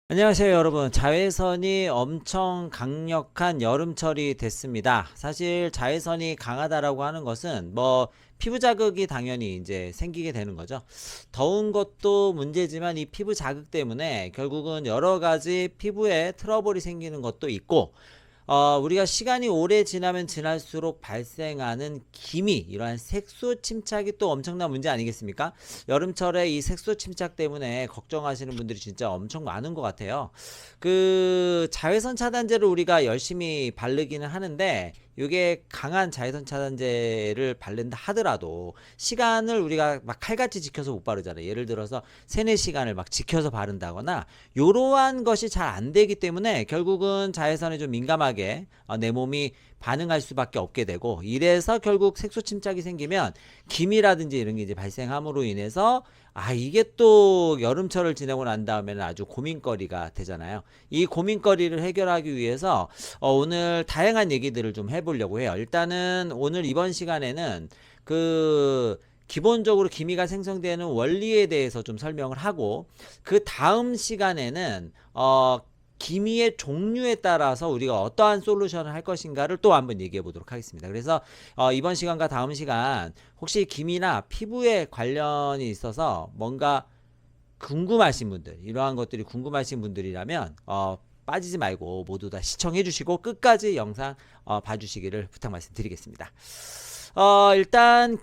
안녕하세요 여러분. 자외선이 엄청 강력한 여름철이 됐습니다. 사실 자외선이 강하다라고 하는 것은 피부 자극이 당연히 이제 생기게 되는 거죠. 더운 것도 문제지만 이 피부 자극 때문에 결국은 여러 가지 피부에 트러블이 생기는 것도 있고, 우리가 시간이 오래 지나면 지날수록 발생하는 기미, 이러한 색소 침착이 또 엄청난 문제 아니겠습니까? 여름철에 이 색소 침착 때문에 걱정하시는 분들이 진짜 엄청 많은 것 같아요. 그 자외선 차단제를 우리가 열심히 바르기는 하는데, 이게 강한 자외선 차단제를 바른다 하더라도 시간을 우리가 막 칼같이 지켜서 못 바르잖아요. 예를 들어서 3-4시간을 막 지켜서 바른다거나 이러한 것이 잘 안 되기 때문에 결국은 자외선에 좀 민감하게 내 몸이 반응할 수밖에 없게 되고, 이래서 결국 색소 침착이 생기면 기미라든지 이런 게 이제 발생함으로 인해서 이게 또 여름철을 지내고 난 다음에는 아주 고민거리가 되잖아요. 이 고민거리를 해결하기 위해서 오늘 다양한 얘기들을 좀 해보려고 해요. 일단은 오늘 이번 시간에는 기본적으로 기미가 생성되는 원리에 대해서 좀 설명을 하고, 그 다음 시간에는 기미의 종류에 따라서 우리가 어떠한 솔루션을 할 것인가를 또 한번 얘기해 보도록 하겠습니다. 그래서 이번 시간과 다음 시간 혹시 기미나 피부에 관련이 있어서 뭔가 궁금하신 분들, 이러한 것들이 궁금하신 분들이라면 빠지지 말고 모두 다 시청해 주시고 끝까지 영상 봐주시기를 부탁 말씀드리겠습니다. 일단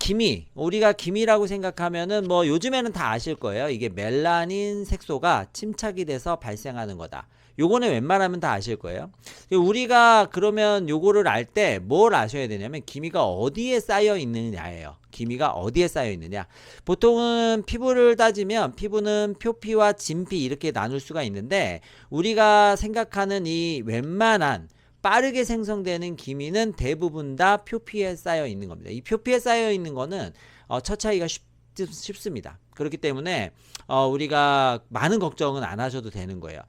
우리가 기미라고 생각하면은 요즘에는 다 아실 거예요. 이게 멜라닌 색소가 침착이 돼서 발생하는 거다. 요거는 웬만하면 다 아실 거예요. 우리가 그러면 요거를 알 때 뭘 아셔야 되냐면 기미가 어디에 쌓여 있느냐예요. 기미가 어디에 쌓여 있느냐. 보통은 피부를 따지면 피부는 표피와 진피 이렇게 나눌 수가 있는데, 우리가 생각하는 이 웬만한 빠르게 생성되는 기미는 대부분 다 표피에 쌓여 있는 겁니다. 이 표피에 쌓여 있는 거는 처치하기가 쉽습니다. 그렇기 때문에 우리가 많은 걱정은 안 하셔도 되는 거예요.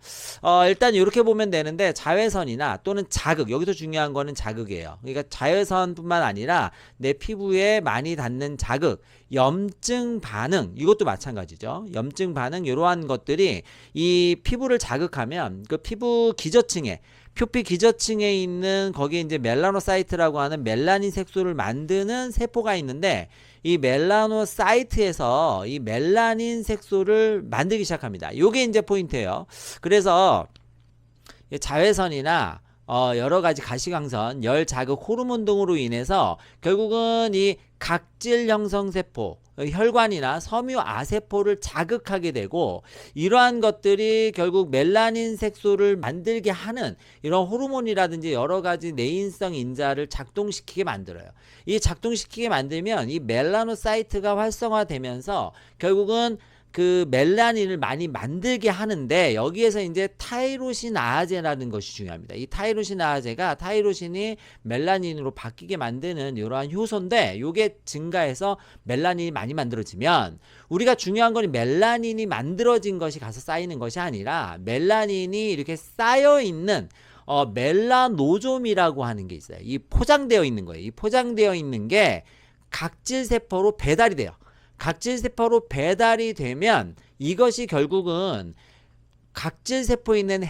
일단 이렇게 보면 되는데, 자외선이나 또는 자극, 여기서 중요한 거는 자극이에요. 그러니까 자외선뿐만 아니라 내 피부에 많이 닿는 자극, 염증 반응, 이것도 마찬가지죠. 염증 반응, 이러한 것들이 이 피부를 자극하면 그 피부 기저층에, 표피 기저층에 있는 거기에 이제 멜라노사이트라고 하는 멜라닌 색소를 만드는 세포가 있는데, 이 멜라노사이트에서 이 멜라닌 색소를 만들기 시작합니다. 요게 이제 포인트예요. 그래서 자외선이나 여러 가지 가시광선, 열 자극 호르몬 등으로 인해서 결국은 이 각질 형성 세포, 혈관이나 섬유 아세포를 자극하게 되고, 이러한 것들이 결국 멜라닌 색소를 만들게 하는 이런 호르몬이라든지 여러 가지 내인성 인자를 작동시키게 만들어요. 이 작동시키게 만들면 이 멜라노사이트가 활성화되면서 결국은 그 멜라닌을 많이 만들게 하는데, 여기에서 이제 타이로시나아제라는 것이 중요합니다. 이 타이로시나아제가 타이로신이 멜라닌으로 바뀌게 만드는 이러한 효소인데, 요게 증가해서 멜라닌이 많이 만들어지면, 우리가 중요한 건 멜라닌이 만들어진 것이 가서 쌓이는 것이 아니라 멜라닌이 이렇게 쌓여 있는 멜라노좀이라고 하는 게 있어요. 이 포장되어 있는 거예요. 이 포장되어 있는 게 각질세포로 배달이 돼요. 각질세포로 배달이 되면 이것이 결국은 각질세포에 있는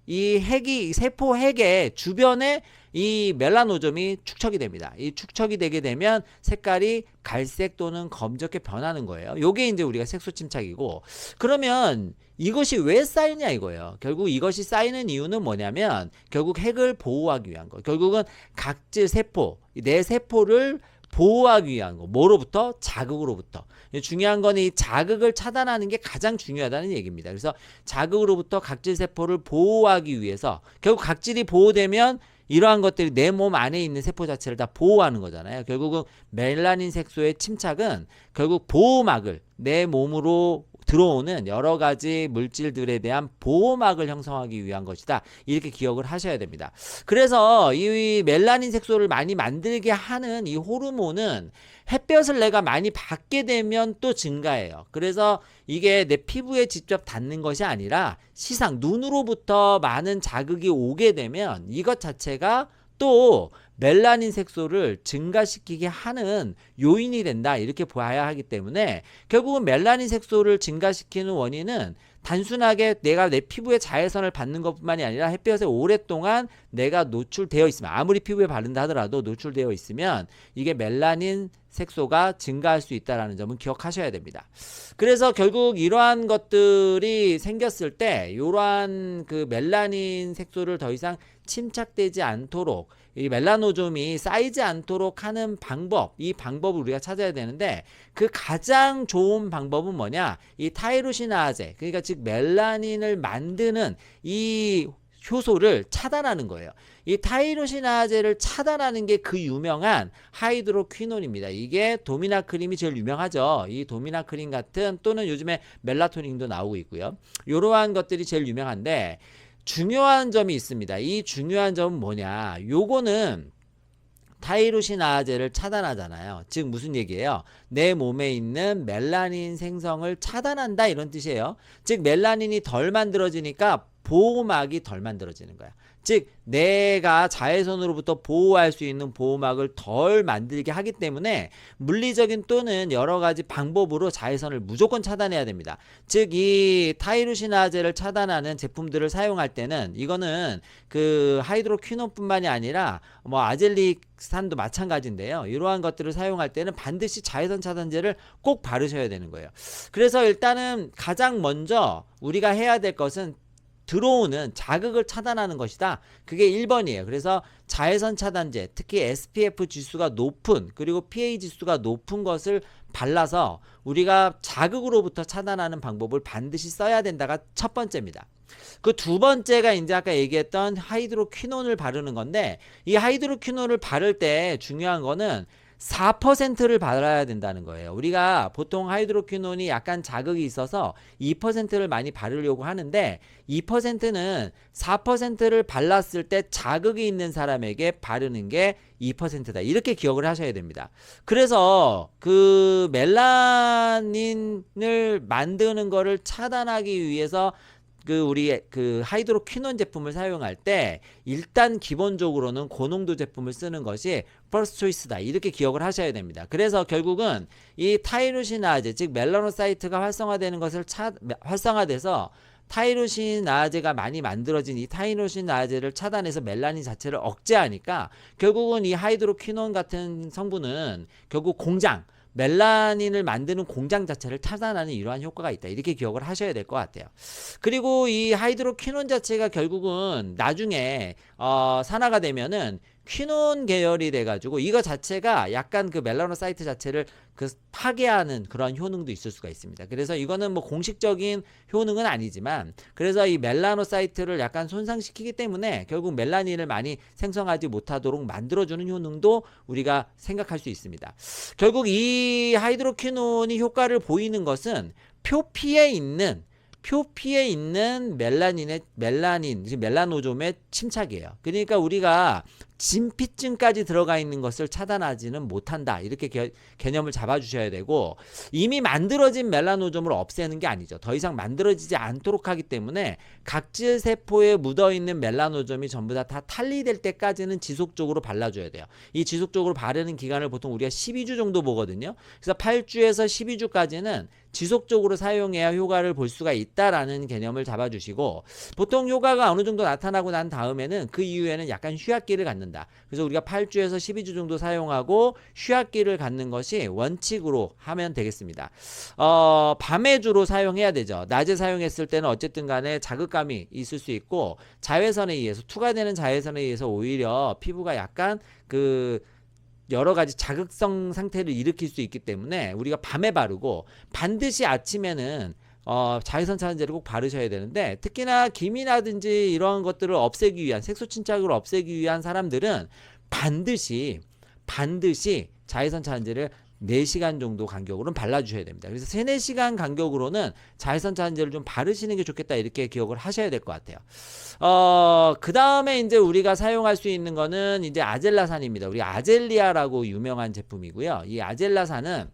이 세포 핵의 주변에 이 멜라노좀이 축적이 됩니다. 이 축적이 되게 되면 색깔이 갈색 또는 검적게 변하는 거예요. 요게 이제 우리가 색소 침착이고, 그러면 이것이 왜 쌓이냐 이거예요. 결국 이것이 쌓이는 이유는 뭐냐면 결국 핵을 보호하기 위한 거. 결국은 각질세포, 내 세포를 보호하기 위한 거. 뭐로부터? 자극으로부터. 중요한 건 이 자극을 차단하는 게 가장 중요하다는 얘기입니다. 그래서 자극으로부터 각질세포를 보호하기 위해서, 결국 각질이 보호되면 이러한 것들이 내 몸 안에 있는 세포 자체를 다 보호하는 거잖아요. 결국은 멜라닌 색소의 침착은 결국 보호막을, 내 몸으로 들어오는 여러 가지 물질들에 대한 보호막을 형성하기 위한 것이다. 이렇게 기억을 하셔야 됩니다. 그래서 이 멜라닌 색소를 많이 만들게 하는 이 호르몬은 햇볕을 내가 많이 받게 되면 또 증가해요. 그래서 이게 내 피부에 직접 닿는 것이 아니라 눈으로부터 많은 자극이 오게 되면 이것 자체가 또 멜라닌 색소를 증가시키게 하는 요인이 된다 이렇게 봐야 하기 때문에 결국은 멜라닌 색소를 증가시키는 원인은 단순하게 내가 내 피부에 자외선을 받는 것뿐만이 아니라 햇볕에 오랫동안 내가 노출되어 있으면, 아무리 피부에 바른다 하더라도 노출되어 있으면 이게 멜라닌 색소가 증가할 수 있다는 점은 기억하셔야 됩니다. 그래서 결국 이러한 것들이 생겼을 때 이러한 그 멜라닌 색소를 더 이상 침착되지 않도록, 이 멜라노좀이 쌓이지 않도록 하는 방법, 이 방법을 우리가 찾아야 되는데, 그 가장 좋은 방법은 뭐냐? 이 타이로시나제, 그러니까 즉 멜라닌을 만드는 이 효소를 차단하는 거예요. 이 타이로시나제를 차단하는 게 그 유명한 하이드로퀴논입니다. 이게 도미나크림이 제일 유명하죠. 이 도미나크림 같은, 또는 요즘에 멜라토닌도 나오고 있고요. 이러한 것들이 제일 유명한데, 중요한 점이 있습니다. 이 중요한 점은 뭐냐? 요거는 타이로시나제를 차단하잖아요. 즉 무슨 얘기예요? 내 몸에 있는 멜라닌 생성을 차단한다 이런 뜻이에요. 즉 멜라닌이 덜 만들어지니까 보호막이 덜 만들어지는 거야. 즉 내가 자외선으로부터 보호할 수 있는 보호막을 덜 만들게 하기 때문에 물리적인 또는 여러 가지 방법으로 자외선을 무조건 차단해야 됩니다. 즉 이 타이로시나제를 차단하는 제품들을 사용할 때는, 이거는 그 하이드로퀴논뿐만이 아니라 뭐 아젤릭산도 마찬가지인데요. 이러한 것들을 사용할 때는 반드시 자외선 차단제를 꼭 바르셔야 되는 거예요. 그래서 일단은 가장 먼저 우리가 해야 될 것은 들어오는 자극을 차단하는 것이다. 그게 1번이에요. 그래서 자외선 차단제, 특히 SPF 지수가 높은, 그리고 PA 지수가 높은 것을 발라서 우리가 자극으로부터 차단하는 방법을 반드시 써야 된다가 첫 번째입니다. 그 두 번째가 이제 아까 얘기했던 하이드로퀴논을 바르는 건데, 이 하이드로퀴논을 바를 때 중요한 거는 4%를 발라야 된다는 거예요. 우리가 보통 하이드로퀴논이 약간 자극이 있어서 2%를 많이 바르려고 하는데, 2%는 4%를 발랐을 때 자극이 있는 사람에게 바르는 게 2%다. 이렇게 기억을 하셔야 됩니다. 그래서 그 멜라닌을 만드는 거를 차단하기 위해서 우리 하이드로퀴논 제품을 사용할 때 일단 기본적으로는 고농도 제품을 쓰는 것이 퍼스트 초이스다. 이렇게 기억을 하셔야 됩니다. 그래서 결국은 이 타이로시나제, 즉 멜라노사이트가 활성화되는 것을 활성화돼서 타이로시나제가 많이 만들어진 이 타이로시나제를 차단해서 멜라닌 자체를 억제하니까 결국은 이 하이드로퀴논 같은 성분은 결국 멜라닌을 만드는 공장 자체를 차단하는 이러한 효과가 있다. 이렇게 기억을 하셔야 될 것 같아요. 그리고 이 하이드로퀴논 자체가 결국은 나중에 산화가 되면은 퀴논 계열이 돼가지고 이거 자체가 약간 그 멜라노사이트 자체를 파괴하는 그런 효능도 있을 수가 있습니다. 그래서 이거는 뭐 공식적인 효능은 아니지만, 그래서 이 멜라노사이트를 약간 손상시키기 때문에 결국 멜라닌을 많이 생성하지 못하도록 만들어주는 효능도 우리가 생각할 수 있습니다. 결국 이 하이드로퀴논이 효과를 보이는 것은 표피에 있는 멜라노좀의 침착이에요. 그러니까 우리가 진피증까지 들어가 있는 것을 차단하지는 못한다. 이렇게 개념을 잡아주셔야 되고, 이미 만들어진 멜라노좀을 없애는 게 아니죠. 더 이상 만들어지지 않도록 하기 때문에 각질세포에 묻어있는 멜라노좀이 전부 다 탈리될 때까지는 지속적으로 발라줘야 돼요. 이 지속적으로 바르는 기간을 보통 우리가 12주 정도 보거든요. 그래서 8주에서 12주까지는 지속적으로 사용해야 효과를 볼 수가 있다라는 개념을 잡아주시고, 보통 효과가 어느 정도 나타나고 난 다음에는 그 이후에는 약간 휴약기를 갖는다. 그래서 우리가 8주에서 12주 정도 사용하고 휴약기를 갖는 것이 원칙으로 하면 되겠습니다. 밤에 주로 사용해야 되죠. 낮에 사용했을 때는 어쨌든 간에 자극감이 있을 수 있고, 자외선에 의해서, 투과되는 자외선에 의해서 오히려 피부가 약간 여러 가지 자극성 상태를 일으킬 수 있기 때문에 우리가 밤에 바르고, 반드시 아침에는 자외선 차단제를 꼭 바르셔야 되는데, 특히나 기미라든지 이런 것들을 없애기 위한, 색소 침착을 없애기 위한 사람들은 반드시 자외선 차단제를 4시간 정도 간격으로는 발라주셔야 됩니다. 그래서 3, 4시간 간격으로는 자외선 차단제를 좀 바르시는 게 좋겠다. 이렇게 기억을 하셔야 될 것 같아요. 그 다음에 이제 우리가 사용할 수 있는 거는 이제 아젤라산입니다. 우리 아젤리아라고 유명한 제품이고요. 이 아젤라산은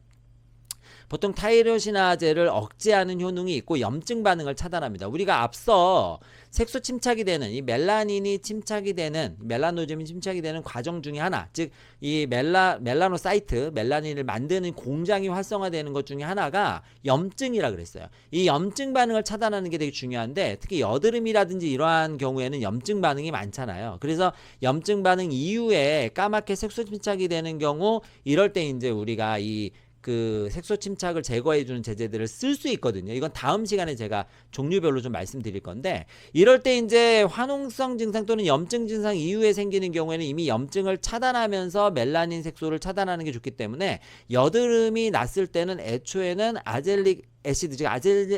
보통 타이로시나제를 억제하는 효능이 있고 염증 반응을 차단합니다. 우리가 앞서 색소 침착이 되는 이 멜라닌이 침착이 되는 멜라노즘이 침착이 되는 과정 중에 하나, 즉 이 멜라노사이트 멜라닌을 만드는 공장이 활성화되는 것 중에 하나가 염증이라 그랬어요. 이 염증 반응을 차단하는 게 되게 중요한데 특히 여드름이라든지 이러한 경우에는 염증 반응이 많잖아요. 그래서 염증 반응 이후에 까맣게 색소 침착이 되는 경우 이럴 때 이제 우리가 그 색소 침착을 제거해주는 제제들을 쓸 수 있거든요. 이건 다음 시간에 제가 종류별로 좀 말씀드릴 건데 이럴 때 이제 화농성 증상 또는 염증 증상 이후에 생기는 경우에는 이미 염증을 차단하면서 멜라닌 색소를 차단하는 게 좋기 때문에 여드름이 났을 때는 애초에는 아젤릭 애시드, 즉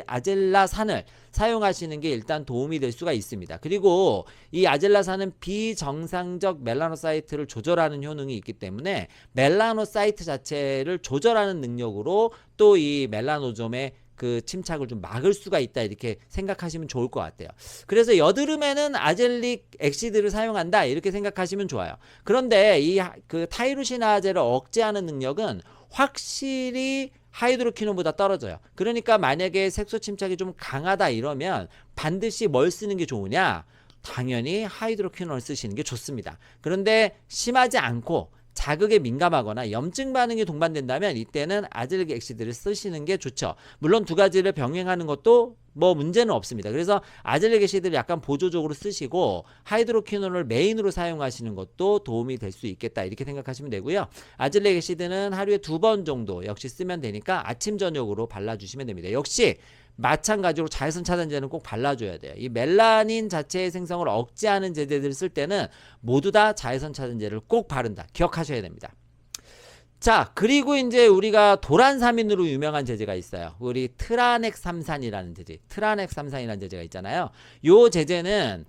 아젤라산을 사용하시는 게 일단 도움이 될 수가 있습니다. 그리고 이 아젤라산은 비정상적 멜라노사이트를 조절하는 효능이 있기 때문에 멜라노사이트 자체를 조절하는 능력으로 또 이 멜라노즘의 그 침착을 좀 막을 수가 있다 이렇게 생각하시면 좋을 것 같아요. 그래서 여드름에는 아젤릭 엑시드를 사용한다 이렇게 생각하시면 좋아요. 그런데 이 그 타이로시나제를 억제하는 능력은 확실히 하이드로퀴논보다 떨어져요. 그러니까 만약에 색소 침착이 좀 강하다 이러면 반드시 뭘 쓰는 게 좋으냐? 당연히 하이드로퀴논을 쓰시는 게 좋습니다. 그런데 심하지 않고 자극에 민감하거나 염증 반응이 동반된다면 이때는 아젤릭 엑시드를 쓰시는 게 좋죠. 물론 두 가지를 병행하는 것도 뭐 문제는 없습니다. 그래서 아젤릭 엑시드를 약간 보조적으로 쓰시고 하이드로퀴논을 메인으로 사용하시는 것도 도움이 될 수 있겠다 이렇게 생각하시면 되고요. 아젤릭 엑시드는 하루에 2번 정도 역시 쓰면 되니까 아침 저녁으로 발라주시면 됩니다. 역시 마찬가지로 자외선 차단제는 꼭 발라줘야 돼요. 이 멜라닌 자체의 생성을 억제하는 제제들을 쓸 때는 모두 다 자외선 차단제를 꼭 바른다. 기억하셔야 됩니다. 자, 그리고 이제 우리가 도란사민으로 유명한 제제가 있어요. 우리 트라넥삼산이라는 제제. 트라넥삼산이라는 제제가 있잖아요. 요 제제는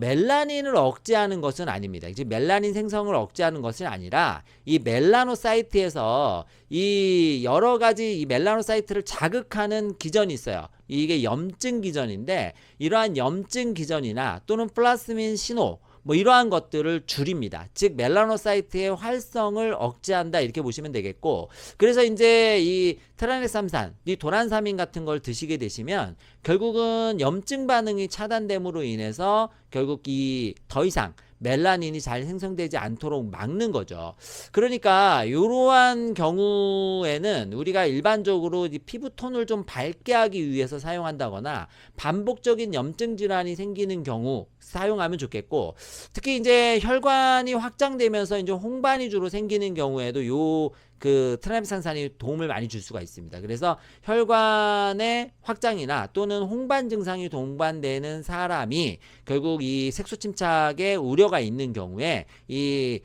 멜라닌을 억제하는 것은 아닙니다. 이제 멜라닌 생성을 억제하는 것은 아니라 이 멜라노사이트에서 이 여러 가지 이 멜라노사이트를 자극하는 기전이 있어요. 이게 염증 기전인데 이러한 염증 기전이나 또는 플라스민 신호 뭐 이러한 것들을 줄입니다. 즉 멜라노사이트의 활성을 억제한다 이렇게 보시면 되겠고, 그래서 이제 이 트라넥삼산, 이 도란사민 같은 걸 드시게 되시면 결국은 염증 반응이 차단됨으로 인해서 결국 이 더 이상 멜라닌이 잘 생성되지 않도록 막는 거죠. 그러니까 이러한 경우에는 우리가 일반적으로 이 피부톤을 좀 밝게 하기 위해서 사용한다거나 반복적인 염증 질환이 생기는 경우 사용하면 좋겠고, 특히 이제 혈관이 확장되면서 이제 홍반이 주로 생기는 경우에도 그 트라넥삼산이 도움을 많이 줄 수가 있습니다. 그래서 혈관의 확장이나 또는 홍반 증상이 동반되는 사람이 결국 이 색소 침착에 우려가 있는 경우에 이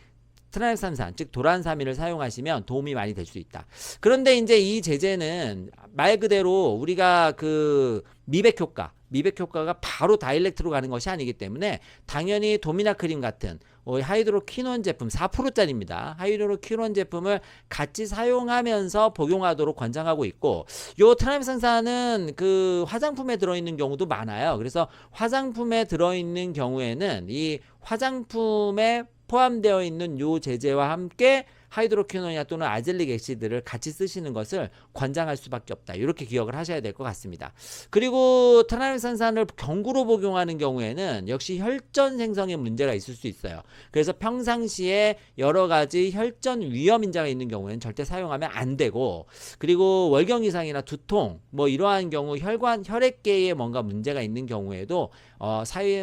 트라넥삼산, 즉 도란사민을 사용하시면 도움이 많이 될 수 있다. 그런데 이제 이 제제는 말 그대로 우리가 그 미백 효과가 바로 다이렉트로 가는 것이 아니기 때문에 당연히 도미나크림 같은 하이드로퀴논 제품 4%짜리입니다. 하이드로퀴논 제품을 같이 사용하면서 복용하도록 권장하고 있고, 요 트라넥삼산은 그 화장품에 들어있는 경우도 많아요. 그래서 화장품에 들어있는 경우에는 이 화장품에 포함되어 있는 요 제제와 함께 하이드로퀴논이나 또는 아젤릭 엑시드를 같이 쓰시는 것을 권장할 수밖에 없다. 이렇게 기억을 하셔야 될 것 같습니다. 그리고 트라넥삼산을 경구로 복용하는 경우에는 역시 혈전 생성에 문제가 있을 수 있어요. 그래서 평상시에 여러 가지 혈전 위험 인자가 있는 경우에는 절대 사용하면 안 되고, 그리고 월경 이상이나 두통 뭐 이러한 경우 혈액계에 뭔가 문제가 있는 경우에도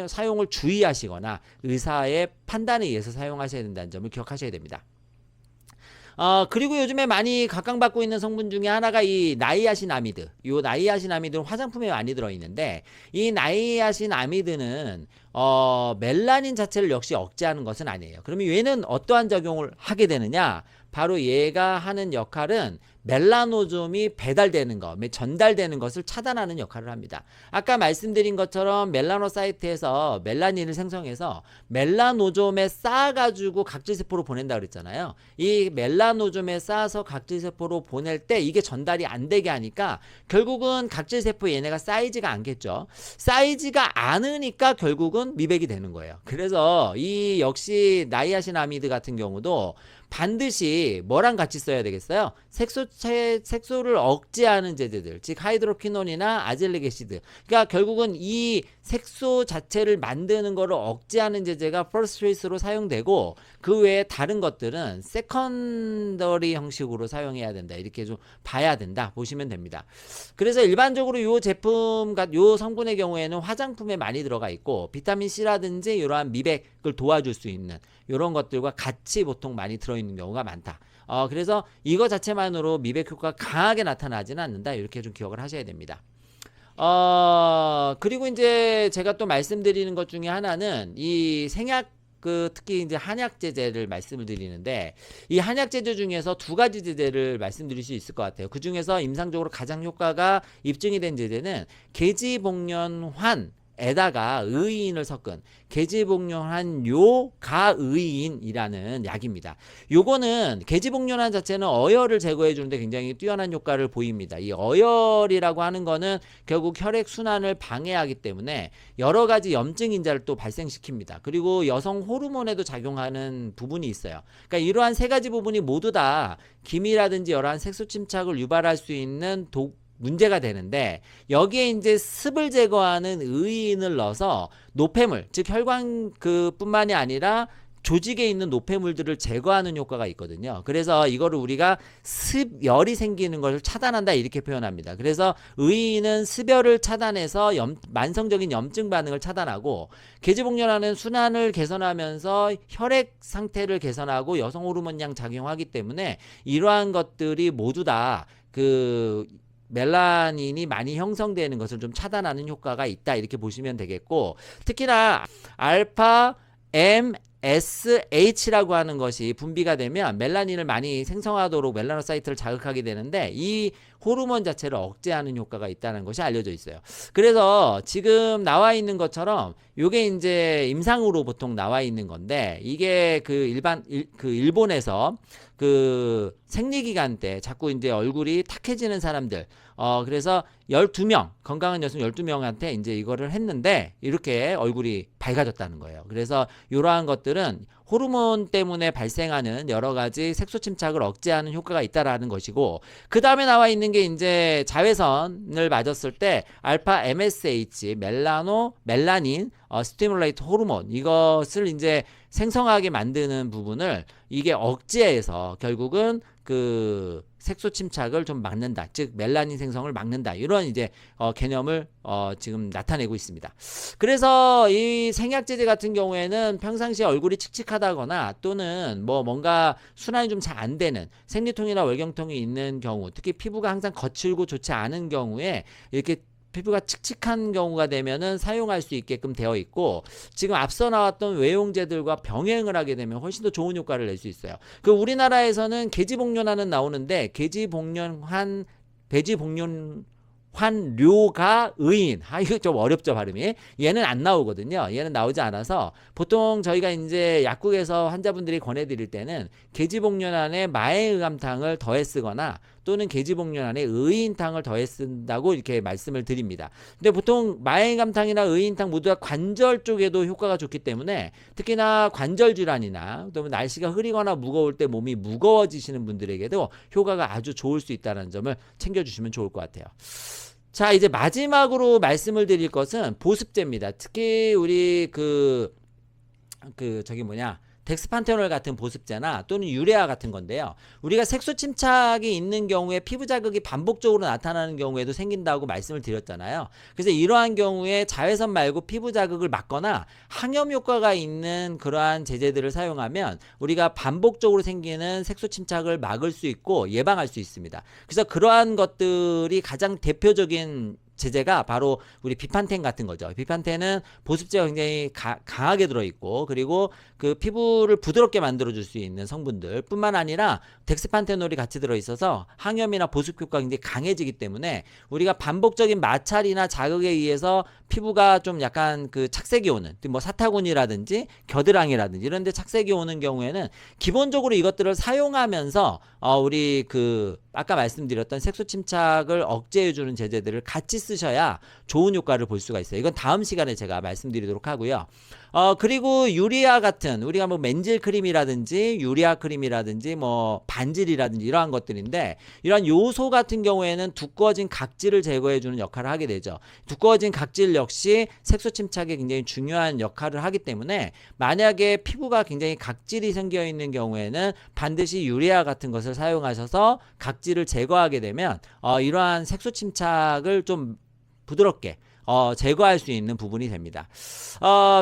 사용을 주의하시거나 의사의 판단에 의해서 사용하셔야 된다는 점을 기억하셔야 됩니다. 그리고 요즘에 많이 각광받고 있는 성분 중에 하나가 이 나이아신아미드. 요 나이아신아미드는 화장품에 많이 들어있는데, 이 나이아신아미드는 멜라닌 자체를 역시 억제하는 것은 아니에요. 그러면 얘는 어떠한 작용을 하게 되느냐? 바로 얘가 하는 역할은 멜라노즘이 배달되는 것, 전달되는 것을 차단하는 역할을 합니다. 아까 말씀드린 것처럼 멜라노사이트에서 멜라닌을 생성해서 멜라노즘에 쌓아가지고 각질세포로 보낸다 그랬잖아요. 이 멜라노즘에 쌓아서 각질세포로 보낼 때 이게 전달이 안 되게 하니까 결국은 각질세포 얘네가 쌓이지가 않겠죠. 쌓이지가 않으니까 결국은 미백이 되는 거예요. 그래서 이 역시 나이아신아미드 같은 경우도 반드시 뭐랑 같이 써야 되겠어요? 색소를 억제하는 제제들, 즉 하이드로퀴논이나 아젤릭 애시드. 그러니까 결국은 이 색소 자체를 만드는 거를 억제하는 제제가 퍼스트 초이스로 사용되고, 그 외에 다른 것들은 세컨더리 형식으로 사용해야 된다. 이렇게 좀 봐야 된다 보시면 됩니다. 그래서 일반적으로 이 제품, 요 성분의 경우에는 화장품에 많이 들어가 있고, 비타민 C라든지 이러한 미백을 도와줄 수 있는 이런 것들과 같이 보통 많이 들어있는 경우가 많다. 그래서 이거 자체만으로 미백 효과가 강하게 나타나지는 않는다. 이렇게 좀 기억을 하셔야 됩니다. 그리고 이제 제가 또 말씀드리는 것 중에 하나는 이 생약, 특히 이제 한약 제제를 말씀을 드리는데, 이 한약 제제 중에서 두 가지 제제를 말씀드릴 수 있을 것 같아요. 그 중에서 임상적으로 가장 효과가 입증이 된 제제는 계지복년환 에다가 의인을 섞은 계지복년환요 가의인이라는 약입니다. 요거는 계지복년환 자체는 어혈을 제거해 주는데 굉장히 뛰어난 효과를 보입니다. 이 어혈이라고 하는 거는 결국 혈액 순환을 방해하기 때문에 여러 가지 염증 인자를 또 발생시킵니다. 그리고 여성 호르몬에도 작용하는 부분이 있어요. 그러니까 이러한 세 가지 부분이 모두 다 기미라든지 여러한 색소 침착을 유발할 수 있는 문제가 되는데, 여기에 이제 습을 제거하는 의인을 넣어서 노폐물, 즉 혈관 뿐만이 아니라 조직에 있는 노폐물들을 제거하는 효과가 있거든요. 그래서 이거를 우리가 습열이 생기는 것을 차단한다 이렇게 표현합니다. 그래서 의인은 습열을 차단해서 만성적인 염증 반응을 차단하고, 계지복년환은 순환을 개선하면서 혈액 상태를 개선하고 여성 호르몬 양 작용하기 때문에 이러한 것들이 모두 다 멜라닌이 많이 형성되는 것을 좀 차단하는 효과가 있다 이렇게 보시면 되겠고, 특히나 알파 MSH라고 하는 것이 분비가 되면 멜라닌을 많이 생성하도록 멜라노사이트를 자극하게 되는데, 이 호르몬 자체를 억제하는 효과가 있다는 것이 알려져 있어요. 그래서 지금 나와 있는 것처럼 요게 이제 임상으로 보통 나와 있는 건데, 이게 일본에서 생리기간 때 자꾸 이제 얼굴이 탁해지는 사람들, 그래서 12명, 건강한 여성 12명한테 이제 이거를 했는데 이렇게 얼굴이 밝아졌다는 거예요. 그래서 이러한 것들은 호르몬 때문에 발생하는 여러 가지 색소 침착을 억제하는 효과가 있다라는 것이고, 그 다음에 나와 있는 게 이제 자외선을 맞았을 때 알파 MSH, 멜라닌 스티뮬레이트 호르몬, 이것을 이제 생성하게 만드는 부분을 이게 억제해서 결국은 색소 침착을 좀 막는다, 즉 멜라닌 생성을 막는다, 이런 이제 개념을 지금 나타내고 있습니다. 그래서 이 생약제제 같은 경우에는 평상시에 얼굴이 칙칙하다거나 또는 뭔가 순환이 좀 잘 안 되는 생리통이나 월경통이 있는 경우, 특히 피부가 항상 거칠고 좋지 않은 경우에 이렇게 피부가 칙칙한 경우가 되면은 사용할 수 있게끔 되어 있고, 지금 앞서 나왔던 외용제들과 병행을 하게 되면 훨씬 더 좋은 효과를 낼 수 있어요. 우리나라에서는 계지복년환은 나오는데, 배지복년환료가 의인, 이거 좀 어렵죠 발음이. 얘는 안 나오거든요. 얘는 나오지 않아서 보통 저희가 이제 약국에서 환자분들이 권해드릴 때는 계지복년환에 마에의감탕을 더해 쓰거나 또는 계지복년환에 의인탕을 더해 쓴다고 이렇게 말씀을 드립니다. 근데 보통 마에의감탕이나 의인탕 모두 다 관절 쪽에도 효과가 좋기 때문에, 특히나 관절 질환이나 또는 날씨가 흐리거나 무거울 때 몸이 무거워지시는 분들에게도 효과가 아주 좋을 수 있다는 점을 챙겨주시면 좋을 것 같아요. 자, 이제 마지막으로 말씀을 드릴 것은 보습제입니다. 특히 우리 덱스판테놀 같은 보습제나 또는 유레아 같은 건데요. 우리가 색소 침착이 있는 경우에 피부 자극이 반복적으로 나타나는 경우에도 생긴다고 말씀을 드렸잖아요. 그래서 이러한 경우에 자외선 말고 피부 자극을 막거나 항염 효과가 있는 그러한 제제들을 사용하면 우리가 반복적으로 생기는 색소 침착을 막을 수 있고 예방할 수 있습니다. 그래서 그러한 것들이 가장 대표적인 제제가 바로 우리 비판텐 같은 거죠. 비판텐은 보습제가 굉장히 강하게 들어있고, 그리고 피부를 부드럽게 만들어줄 수 있는 성분들 뿐만 아니라 덱스판테놀이 같이 들어있어서 항염이나 보습 효과가 굉장히 강해지기 때문에 우리가 반복적인 마찰이나 자극에 의해서 피부가 좀 약간 착색이 오는, 사타구니라든지 겨드랑이라든지 이런 데 착색이 오는 경우에는 기본적으로 이것들을 사용하면서 우리 아까 말씀드렸던 색소 침착을 억제해주는 제제들을 같이 쓰셔야 좋은 효과를 볼 수가 있어요. 이건 다음 시간에 제가 말씀드리도록 하고요. 그리고 유리아 같은 우리가 뭐 맨질 크림이라든지 유리아 크림이라든지 뭐 반질이라든지 이러한 것들인데 이러한 요소 같은 경우에는 두꺼워진 각질을 제거해주는 역할을 하게 되죠. 두꺼워진 각질 역시 색소 침착에 굉장히 중요한 역할을 하기 때문에 만약에 피부가 굉장히 각질이 생겨 있는 경우에는 반드시 유리아 같은 것을 사용하셔서 각질을 제거하게 되면 이러한 색소 침착을 좀 부드럽게 제거할 수 있는 부분이 됩니다.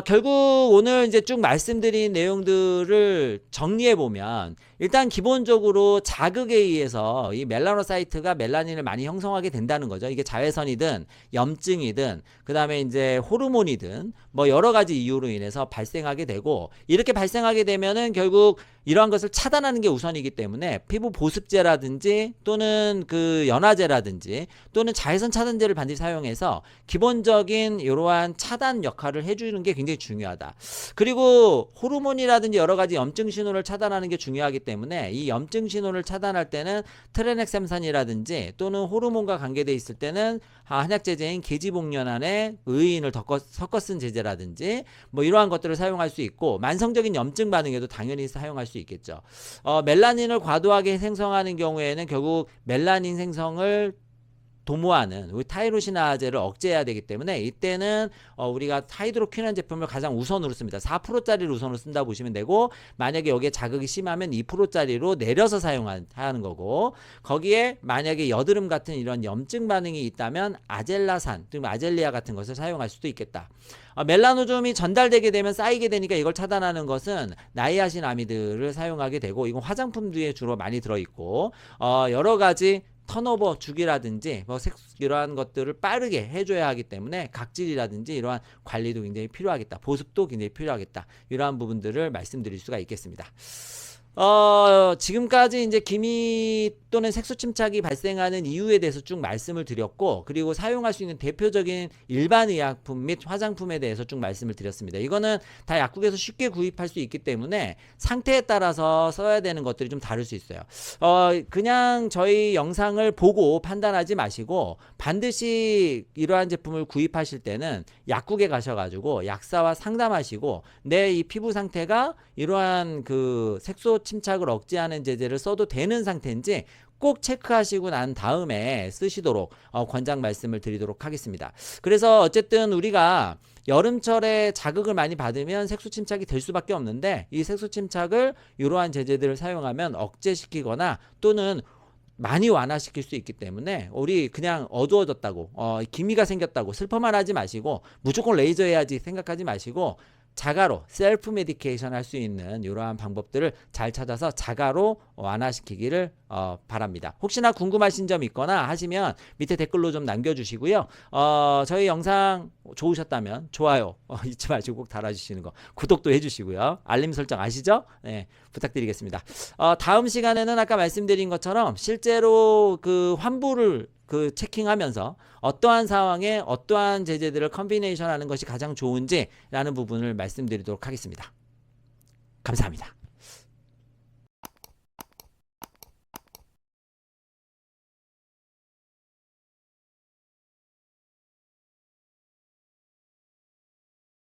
결국 오늘 이제 쭉 말씀드린 내용들을 정리해 보면 일단 기본적으로 자극에 의해서 이 멜라노사이트가 멜라닌을 많이 형성하게 된다는 거죠. 이게 자외선이든 염증이든 그 다음에 이제 호르몬이든 뭐 여러 가지 이유로 인해서 발생하게 되고 이렇게 발생하게 되면은 결국 이러한 것을 차단하는 게 우선이기 때문에 피부 보습제라든지 또는 그 연화제라든지 또는 자외선 차단제를 반드시 사용해서 기본적인 이러한 차단 역할을 해주는 게 굉장히 중요하다. 그리고 호르몬이라든지 여러 가지 염증 신호를 차단하는 게 중요하기 때문에 이 염증 신호를 차단할 때는 트레넥삼산이라든지 또는 호르몬과 관계되어 있을 때는 한약제제인 계지복년안에 의인을 섞어 쓴 제제라든지 뭐 이러한 것들을 사용할 수 있고 만성적인 염증 반응에도 당연히 사용할 수 있겠죠. 멜라닌을 과도하게 생성하는 경우에는 결국 멜라닌 생성을 도모하는 우리 타이로시나제를 억제해야 되기 때문에 이때는 우리가 하이드로퀴논 제품을 가장 우선으로 씁니다. 4%짜리를 우선으로 쓴다고 보시면 되고 만약에 여기에 자극이 심하면 2%짜리로 내려서 사용하는 거고 거기에 만약에 여드름 같은 이런 염증 반응이 있다면 아젤라산 또는 아젤리아 같은 것을 사용할 수도 있겠다. 멜라노즘이 전달되게 되면 쌓이게 되니까 이걸 차단하는 것은 나이아신아미드를 사용하게 되고 이건 화장품들에 주로 많이 들어있고 여러 가지 턴오버 주기라든지 뭐 이러한 것들을 빠르게 해줘야 하기 때문에 각질이라든지 이러한 관리도 굉장히 필요하겠다. 보습도 굉장히 필요하겠다. 이러한 부분들을 말씀드릴 수가 있겠습니다. 지금까지 이제 기미 또는 색소 침착이 발생하는 이유에 대해서 쭉 말씀을 드렸고 그리고 사용할 수 있는 대표적인 일반 의약품 및 화장품에 대해서 쭉 말씀을 드렸습니다. 이거는 다 약국에서 쉽게 구입할 수 있기 때문에 상태에 따라서 써야 되는 것들이 좀 다를 수 있어요. 그냥 저희 영상을 보고 판단하지 마시고 반드시 이러한 제품을 구입하실 때는 약국에 가셔가지고 약사와 상담하시고 내 이 피부 상태가 이러한 그 색소 침착을 억제하는 제제를 써도 되는 상태인지 꼭 체크하시고 난 다음에 쓰시도록 권장 말씀을 드리도록 하겠습니다. 그래서 어쨌든 우리가 여름철에 자극을 많이 받으면 색소 침착이 될 수밖에 없는데 이 색소 침착을 이러한 제제들을 사용하면 억제시키거나 또는 많이 완화시킬 수 있기 때문에 우리 그냥 어두워졌다고 기미가 생겼다고 슬퍼만 하지 마시고 무조건 레이저 해야지 생각하지 마시고 자가로 셀프 메디케이션 할 수 있는 이러한 방법들을 잘 찾아서 자가로 완화시키기를 바랍니다. 혹시나 궁금하신 점 있거나 하시면 밑에 댓글로 좀 남겨주시고요. 저희 영상 좋으셨다면 좋아요 잊지 마시고 꼭 달아주시는 거 구독도 해주시고요. 알림 설정 아시죠? 네, 부탁드리겠습니다. 다음 시간에는 아까 말씀드린 것처럼 실제로 그 환부를 체킹하면서 어떠한 상황에 어떠한 제재들을 컨비네이션 하는 것이 가장 좋은지 라는 부분을 말씀드리도록 하겠습니다. 감사합니다.